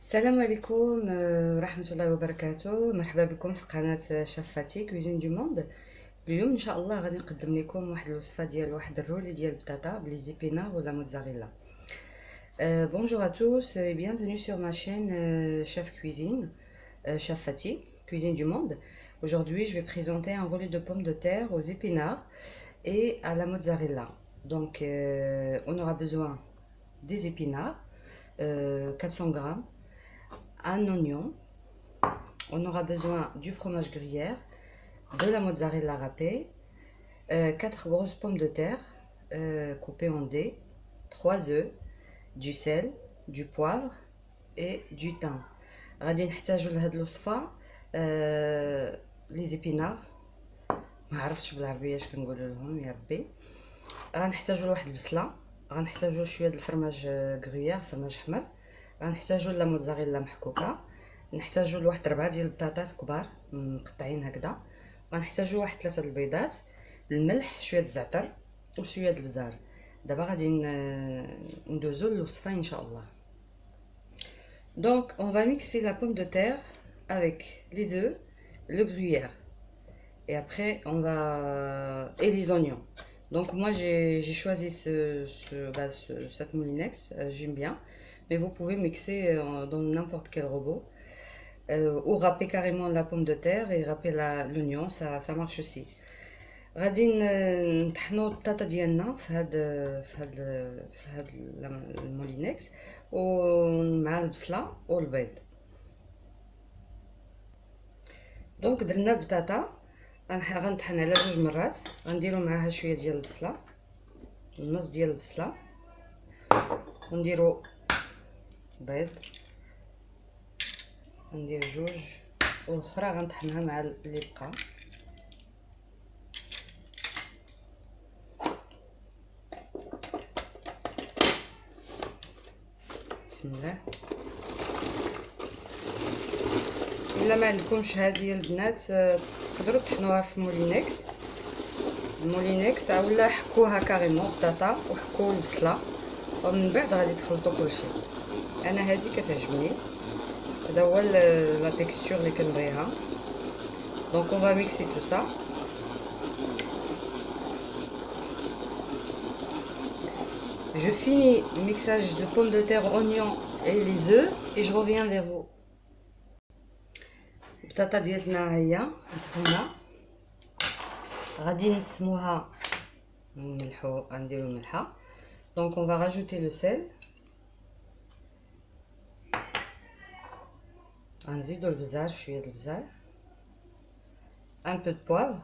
السلام عليكم ورحمة الله وبركاته. مرحبا بكم في قناة شاف فاتي كويزين دو موند. اليوم ان شاء الله غادي نقدم لكم واحد الوصفه ديال واحد الرولي ديال البطاطا بلي زيبينار ولا موتزاريلا. Bonjour à tous et bienvenue sur ma chaîne Chef Cuisine, Chef Fatih, Cuisine du Monde. Aujourd'hui, je vais présenter un rouleau de pommes de terre aux épinards et à la mozzarella. Donc, on aura besoin des épinards, 400 grammes, un oignon, on aura besoin du fromage gruyère, de la mozzarella râpée, 4 grosses pommes de terre coupées en dés, 3 œufs, du sel, du poivre et du thym. غادي نحتاجوا لهاد الوصفه لي زيبينار، ما عرفتش بالعربيه اش كنقولوا لهم يا ربي. غنحتاجوا لواحد البصله، غنحتاجوا شويه د الفرماج غريير، فرماج احمر، غنحتاجوا لا موزاريلا محكوكه، نحتاجوا لواحد 4 ديال البطاطات كبار مقطعين هكذا، غنحتاجوا واحد 3 د البيضات، الملح، شويه د الزعتر وشويه د البزار. دابا غادي ندوزو للوصفه ان شاء الله. Donc on va mixer la pomme de terre avec les œufs, le gruyère et après on va et les oignons. Donc moi j'ai choisi cette moulinex, j'aime bien, mais vous pouvez mixer dans n'importe quel robot ou râper carrément la pomme de terre et râper l'oignon, ça marche aussi. غادي نطحنوا البطاطا ديالنا في هاد المولينكس ومع البصله والبيض. دونك درنا البطاطا، غنطحن على 2 مرات، غنديروا معاها شويه ديال البصله، نص ديال البصله، ونديروا بيض، ندير 2 والاخرى غنطحنها مع اللي بقى. بسم الله. الا ما عندكمش هذه البنات تقدروا تطحنوها في المولينكس اولا حكوها كاريمون بطاطا وحكوا البصله ومن بعد غادي تخلطوا كلشي. انا هذه كتعجبني، هذا هو لا تيكستور اللي كنبغيها. دونك اون فا ميكسي تو سا. Je finis le mixage de pommes de terre, oignons et les œufs et je reviens vers vous. البطاطا ديالنا هي مطحونه، غادي نسموها نملحو، غنديرو الملحه. دونك on va rajouter le sel، غنزيدو البزار، شويه د البزار، un peu de poivre،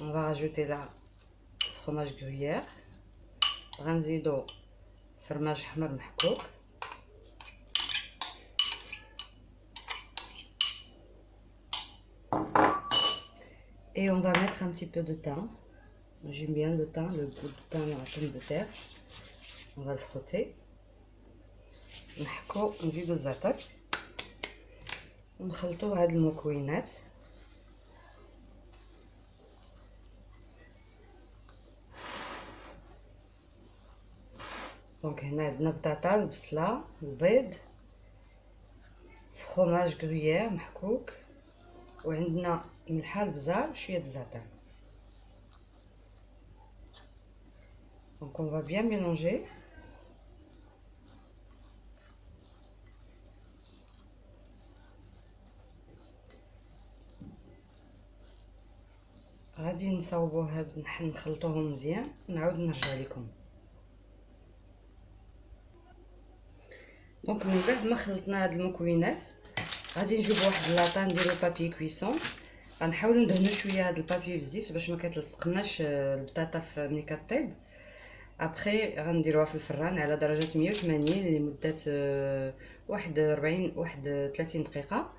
on va rajouter la fromage gruyère، غنزيدو فرماج احمر محكوك، et on va mettre un petit peu de thym. J'aime bien le thym, le goût de thym dans la pomme de terre. On va le frotter. نحكو نزيدو الزعتر ونخلطو هاد المكونات. دونك هنا عندنا بطاطا، البصله، البيض، فروماج غريير محكوك، وعندنا ملحه، البزار وشويه د الزعتر. دونك on va bien mélanger. غادي نصاوبو هاد، نخلطوهم مزيان، نعاود نرجع لكم. دونك من بعد ما خلطنا هاد المكونات غادي نجيبو واحد لاطا، نديرو بابي كويسون، غنحاولوا ندهنوا شويه هاد البابي بالزيت باش ما كتلصقناش البطاطا ملي كطيب. ابري غنديروها في الفران على درجه 180 لمده واحد 30 دقيقه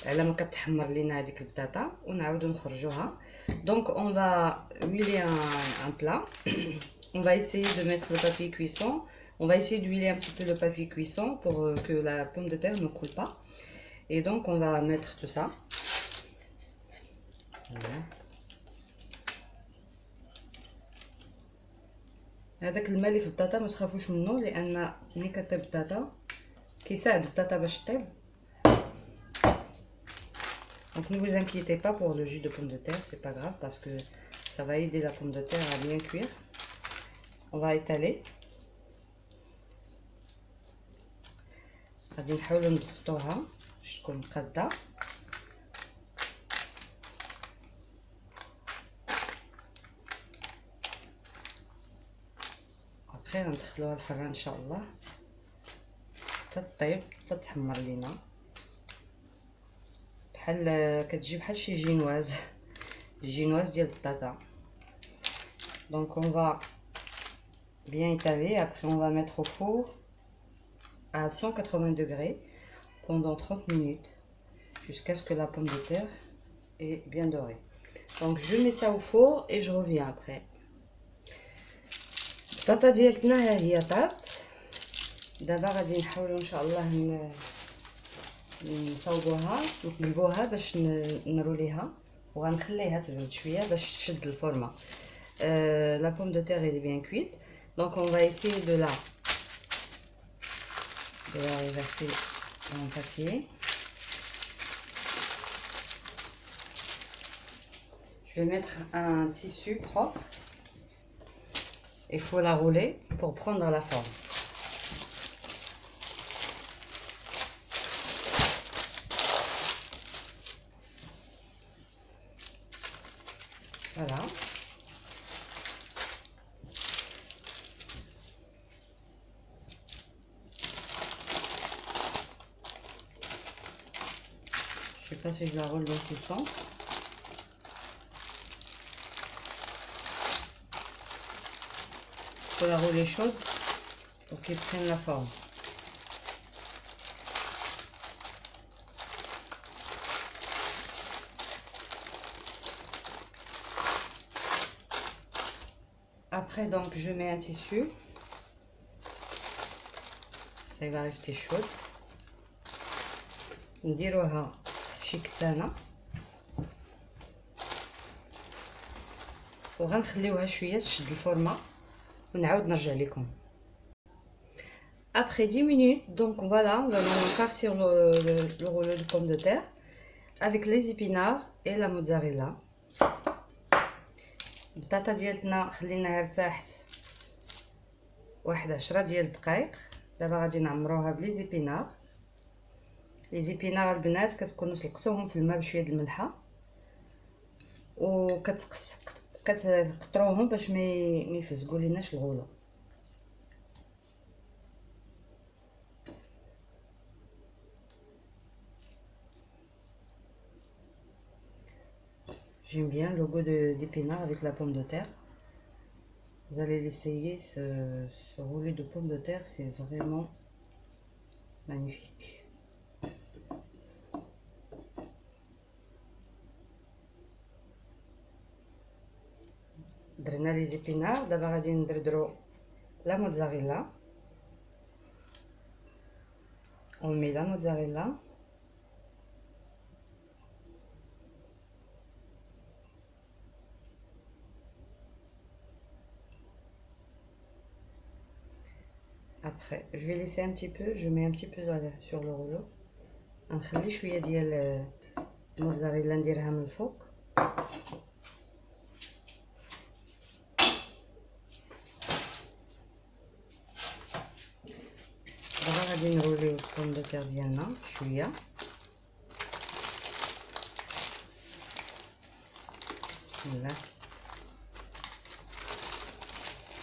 على ما كتحمر لينا هذيك البطاطا، ونعاودو نخرجوها. دونك on va huiler un plat. On va essayer de mettre le papier cuisson. On va essayer d'huiler un petit peu le papier cuisson pour que la pomme de terre ne coule pas. Et donc on va mettre tout ça. Voilà. هذاك الماء اللي في البطاطا ما تخافوش منه، لان ملي كطيب البطاطا كيساعد البطاطا باش طيب. Donc ne vous inquiétez pas pour le jus de pomme de terre, c'est pas grave parce que ça va aider la pomme de terre à bien cuire. On va étaler. غادي نحاولوا نبسطوها باش تكون قاده. après غندخلوها الفران ان شاء الله حتى طيب حتى تحمر لينا، بحال كتجي بحال شي جينواز ديال البطاطا. donc on va bien étaler. après on va mettre au four à 180 degrés pendant 30 minutes jusqu'à ce que la pomme de terre est bien dorée. donc je mets ça au four et je reviens après. البطاطا ديالتنا ها هي طابت. دابا غادي نحاولوا ان شاء الله نصاوبوها ونقلبوها باش نروليها، وغنخليها تبرد شويه باش تشد الفورمه. la pomme de terre est bien cuite, donc on va essayer de la reverser dans le papier. Je vais mettre un tissu propre. Il faut la rouler pour prendre la forme. Voilà. Je sais pas si je la roule dans ce sens. Il faut la rouler chaude pour qu'elle prenne la forme. Après donc je mets un tissu, ça va rester chaud. نديروها في شي كتانه وغنخليوها شويه تشد الفورمه ونعاود نرجع لكم. après 10 minutes donc voilà, on va farcir le rouleau de pommes de terre avec les épinards et la mozzarella. البطاطا ديالتنا خليناها ارتاحت واحد 10 ديال الدقائق. دابا غادي نعمروها بلي زيبينار. لي زيبينار البنات كتكونوا سلقتوهم في الماء بشويه د الملحه كتقطروهم باش ما يفزقوا ليناش الغولو. J'aime bien le goût d'épinards avec la pomme de terre. Vous allez l'essayer, ce rouleau de pommes de terre, c'est vraiment magnifique. درنا لي زيبينار. دابا غادي ندردرو لا موتزاريلا. on met la mozzarella. après je vais laisser un petit peu, je mets un petit peu sur le rouleau. نخلي شويه ديال الموزاريلا نديرها من الفوق. دابا غادي نروليو البوم دو تير ديالنا شويه. Voilà.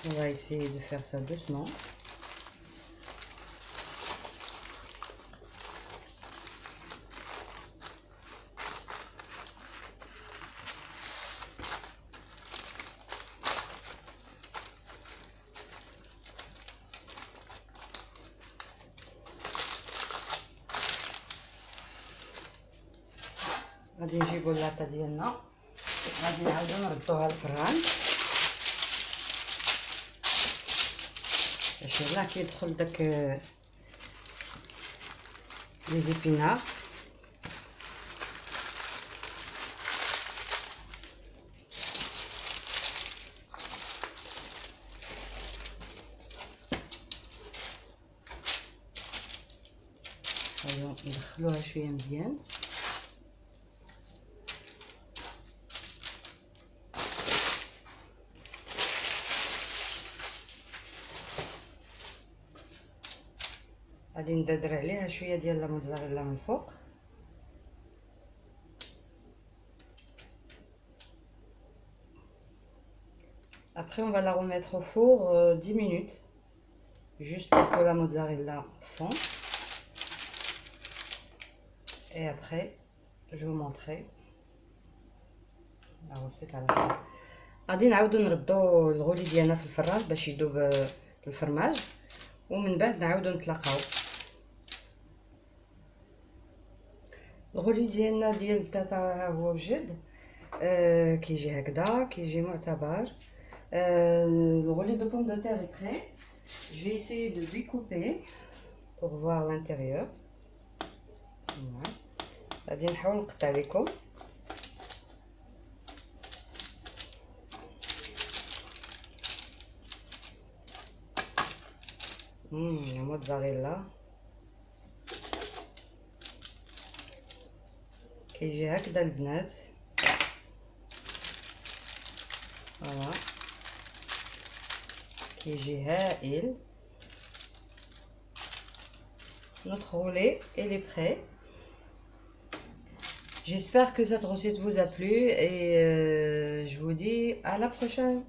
On va essayer de faire ça doucement. غادي نجيبو اللاطه ديالنا، غادي نعاودو نردوها للفران باش يلاه كيدخل داك لي زيبينار. ندخلوها شويه مزيان. غادي ندردر عليها شويه ديال لا موتزاريلا من الفوق. Après on va la remettre au four 10 minutes juste pour que la mozzarella fond. Et après je vous montrerai la recette à la fin. غادي نعاودو نردو الغولي ديالنا في الفراج باش يذوب الفرماج ومن بعد نعاودو نتلاقاو. الغولي ديالنا ديال البطاطا ها هو وجد. كيجي هكذا كيجي معتبر. Le rouleau de pommes de terre est prêt. Je vais essayer de découper pour voir l'intérieur. Voilà. غادي نحاول نقطع لكم. الموتزاريلا كيجي هكذا البنات. فوالا كيجي هائل. Notre roulé il est prêt. J'espère que cette recette vous a plu et je vous dis à la prochaine.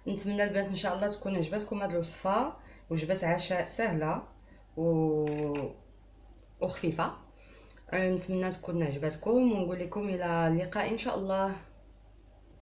نتمنى البنات ان شاء الله تكون عجبتكم هذه الوصفه، وجبه عشاء سهله وخفيفه. نتمنى تكون عجبتكم ونقول لكم الى اللقاء ان شاء الله.